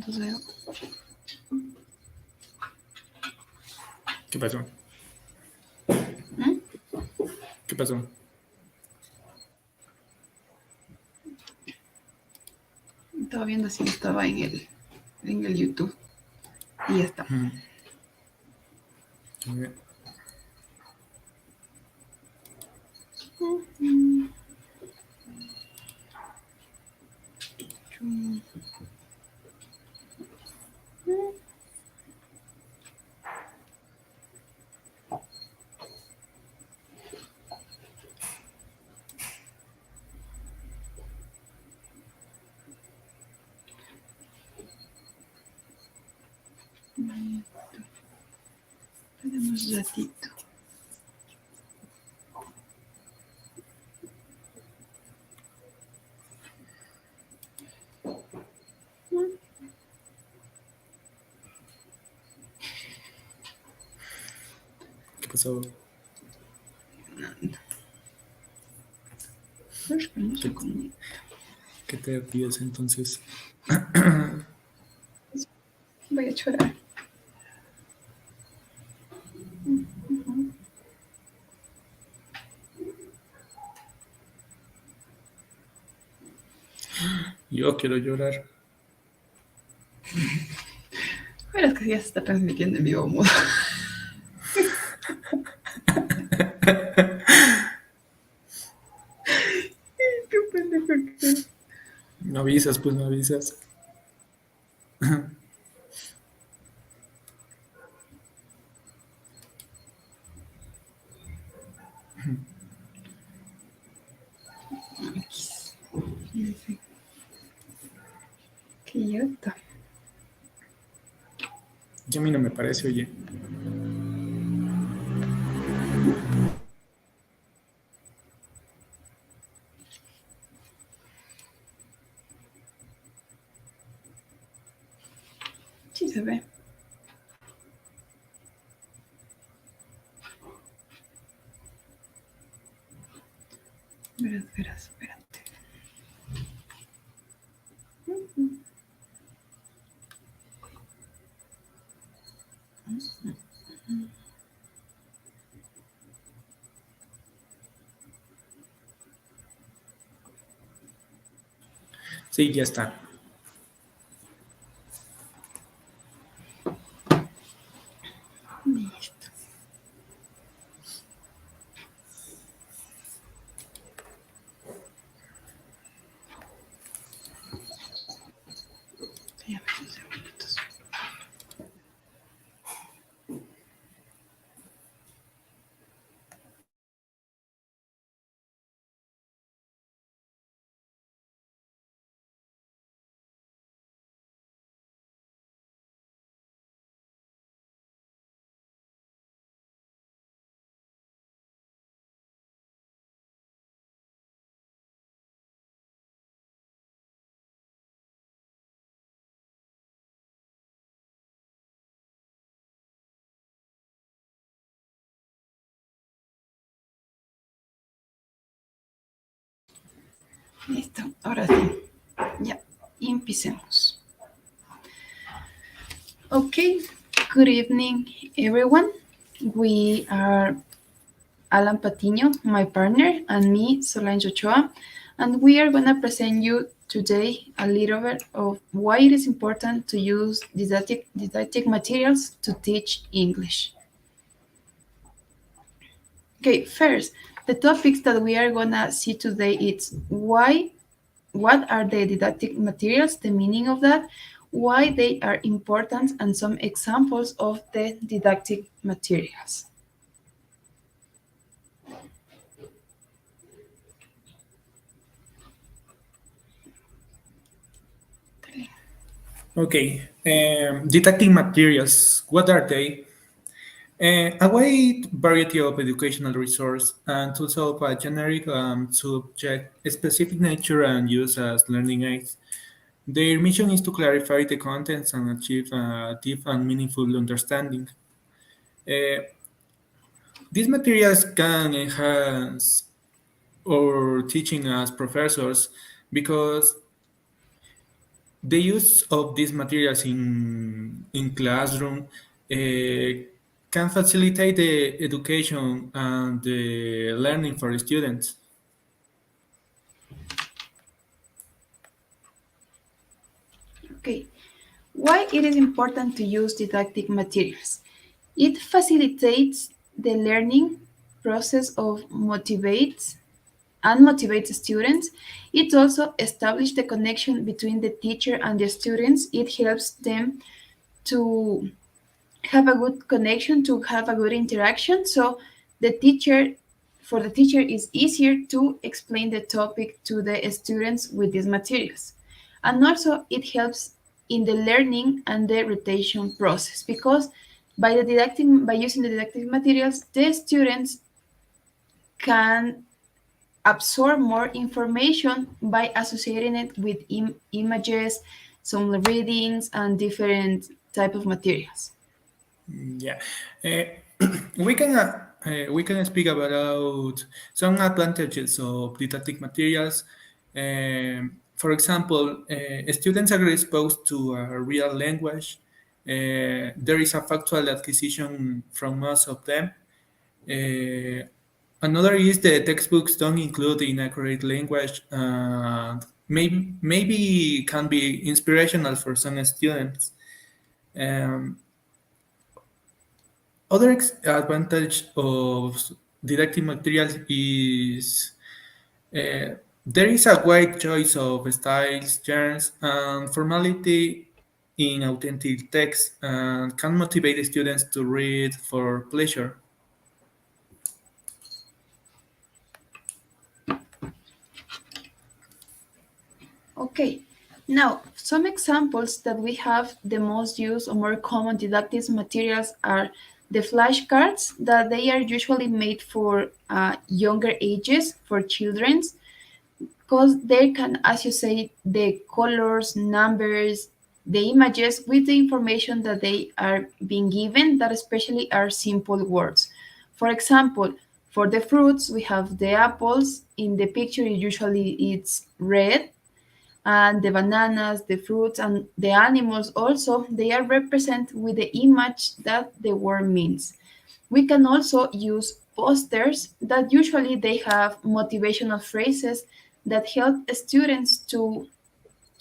.0. ¿Qué pasó? ¿Qué pasó? Estaba viendo si estaba en el YouTube. Y ya está. A ver. Tenemos ratito. ¿Qué pasó? Pero que no se conecta. ¿Qué te pides entonces? Voy a llorar. Yo quiero llorar. Pero es que ya se está transmitiendo en vivo mudo. Qué pendejo que es. No avisas, pues no avisas. Qué idiota. Y a mí no me parece, oye. Sí se ve. Espérate. Sí, ya está. Listo. Ya me 15 minutos. Listo. Ahora sí. Ya. Y empecemos. Okay. Good evening, everyone. We are Alan Patiño, my partner, and me, Solange Ochoa, and we are going to present you today a little bit of why it is important to use didactic materials to teach English. Okay, first, the topics that we are going to see today is what are the didactic materials, the meaning of that, why they are important, and some examples of the didactic materials. Okay. Didactic materials. What are they? A wide variety of educational resources and tools of a generic subject, specific nature and use as learning aids. Their mission is to clarify the contents and achieve a deep and meaningful understanding. Uh, these materials can enhance our teaching as professors because The use of these materials in classroom can facilitate the education and the learning for students. Okay, why it is important to use didactic materials? It facilitates the learning process of motivates students. It also establishes the connection between the teacher and the students. It helps them to have a good connection, to have a good interaction. So the teacher, for the teacher, is easier to explain the topic to the students with these materials. And also it helps in the learning and the rotation process, because by using the didactic materials, the students can absorb more information by associating it with images, some readings, and different type of materials. Yeah, we can speak about some advantages of didactic materials. For example, students are exposed to a real language. There is a factual acquisition from most of them. Uh, Another is the textbooks don't include inaccurate language, and maybe can be inspirational for some students. Um, Other advantage of didactic materials is there is a wide choice of styles, genres, and formality in authentic text, and can motivate students to read for pleasure. Okay, now some examples that we have the most used or more common didactic materials are the flashcards, that they are usually made for younger ages, for children's, because they can, as you say, the colors, numbers, the images with the information that they are being given, that especially are simple words. For example, for the fruits, we have the apples. In the picture, usually it's red, and the bananas, the fruits, and the animals also, they are represented with the image that the word means. We can also use posters that usually they have motivational phrases that help students to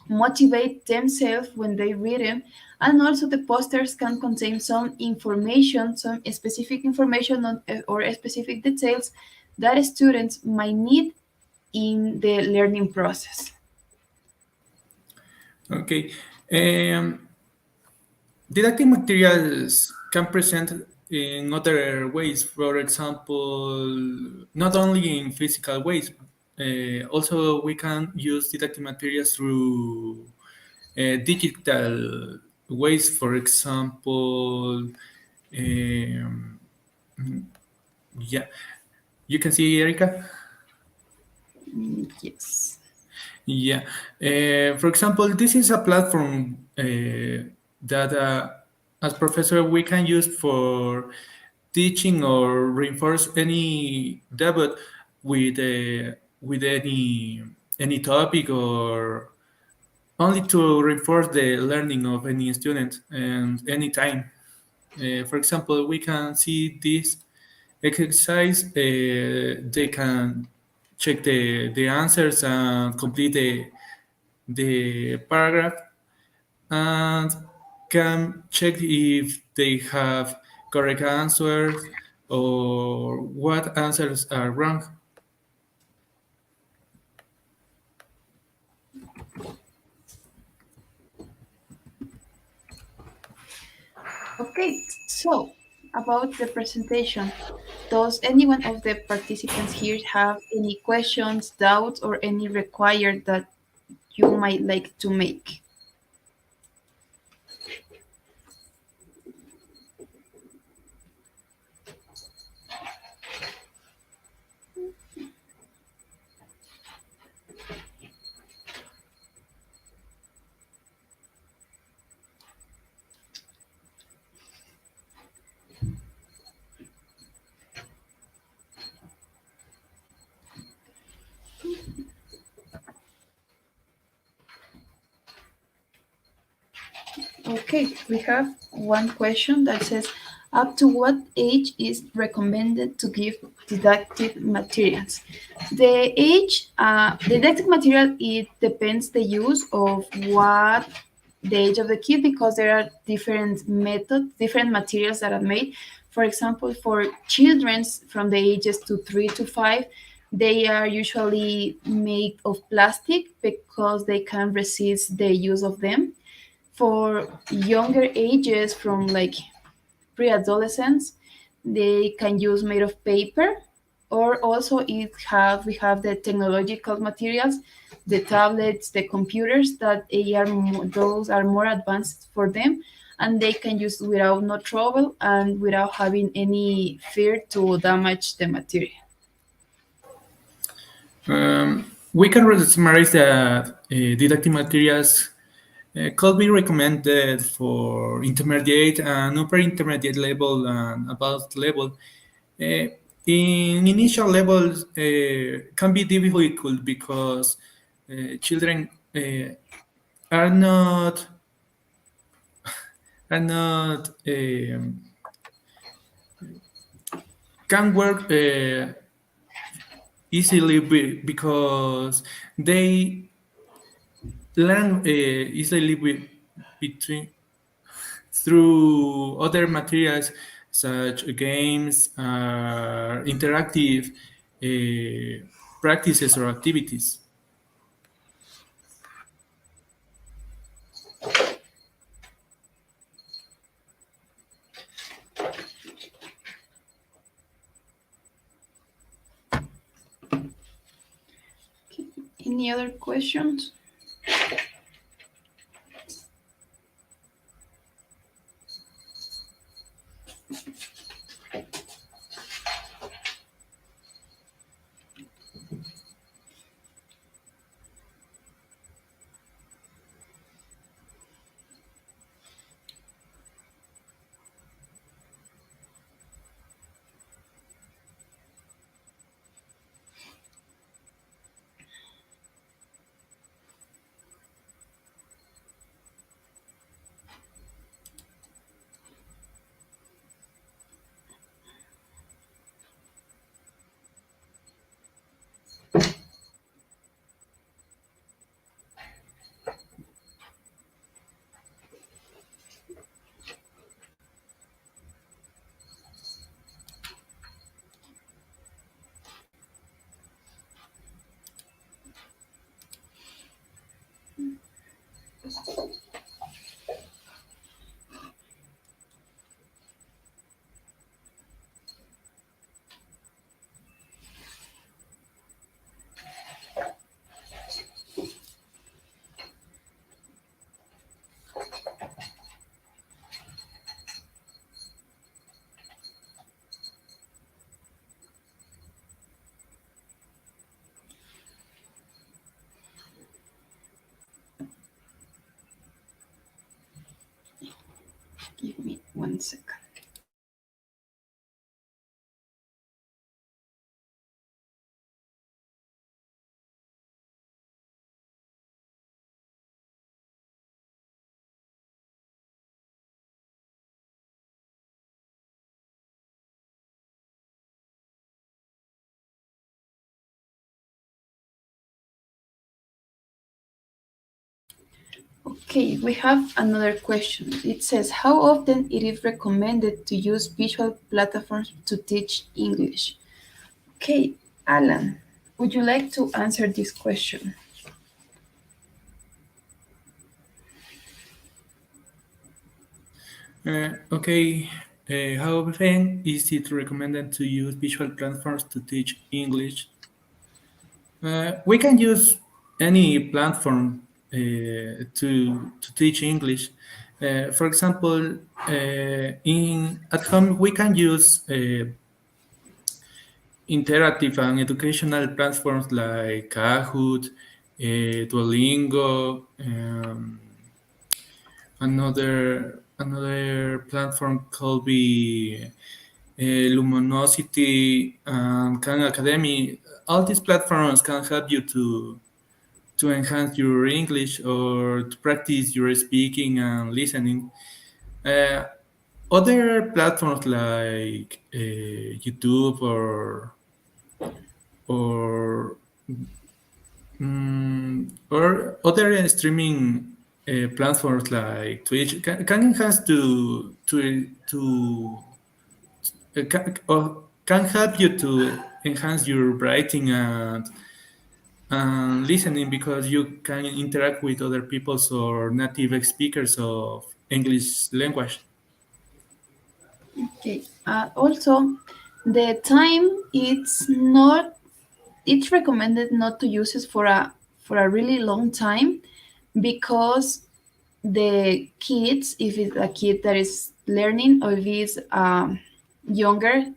motivate themselves when they read them. And also the posters can contain some information, some specific information on, or specific details that students might need in the learning process. Okay. Um, Didactic materials can present in other ways, for example, not only in physical ways, also we can use didactic materials through digital ways, for example, um, yeah, you can see Erica. Yes. Yeah. For example, this is a platform that, as professor, we can use for teaching or reinforce any debut with any topic, or only to reinforce the learning of any student and any time. For example, we can see this exercise. They can check the answers and complete the paragraph, and can check if they have correct answers or what answers are wrong. Okay, so about the presentation, does any one of the participants here have any questions, doubts, or any required that you might like to make? Okay, we have one question that says, up to what age is recommended to give didactic materials? The age, didactic material, it depends the use of what the age of the kid, because there are different methods, different materials that are made. For example, for children from the ages to 3 to 5, they are usually made of plastic because they can resist the use of them. For younger ages, from like pre-adolescents, they can use made of paper, or also we have the technological materials, the tablets, the computers, that those are more advanced for them, and they can use without no trouble and without having any fear to damage the material. We can summarize that didactic materials could be recommended for intermediate and upper intermediate level and advanced level. Uh, in initial levels, can be difficult because children are not are not can work easily because they learn easily between through other materials such games, interactive practices or activities. Any other questions? Give me 1 second. Okay, we have another question. It says, how often it is recommended to use visual platforms to teach English? Okay, Alan, would you like to answer this question? Okay, how often is it recommended to use visual platforms to teach English? We can use any platform to teach English. For example, in at home we can use interactive and educational platforms like Kahoot, Duolingo, another platform could be Luminosity and Khan Academy. All these platforms can help you to enhance your English or to practice your speaking and listening. Uh, Other platforms like YouTube or or other streaming platforms like Twitch can enhance can help you to enhance your writing and listening because you can interact with other peoples or native speakers of English language. Okay. Also, the time it's recommended not to use it for a really long time because the kids, if it's a kid that is learning or if it's younger,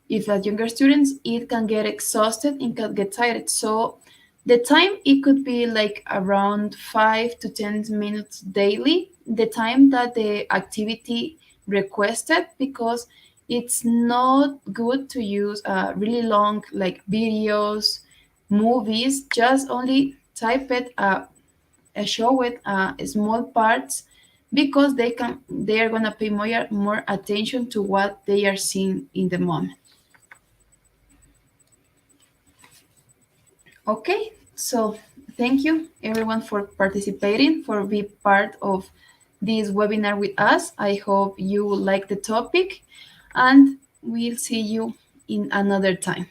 if at younger students, it can get exhausted and can get tired. So the time it could be like around 5 to 10 minutes daily, the time that the activity requested, because it's not good to use really long like videos, movies. Just only type it, show it small parts because they are gonna pay more attention to what they are seeing in the moment. Okay, so thank you everyone for participating, for being part of this webinar with us. I hope you like the topic and we'll see you in another time.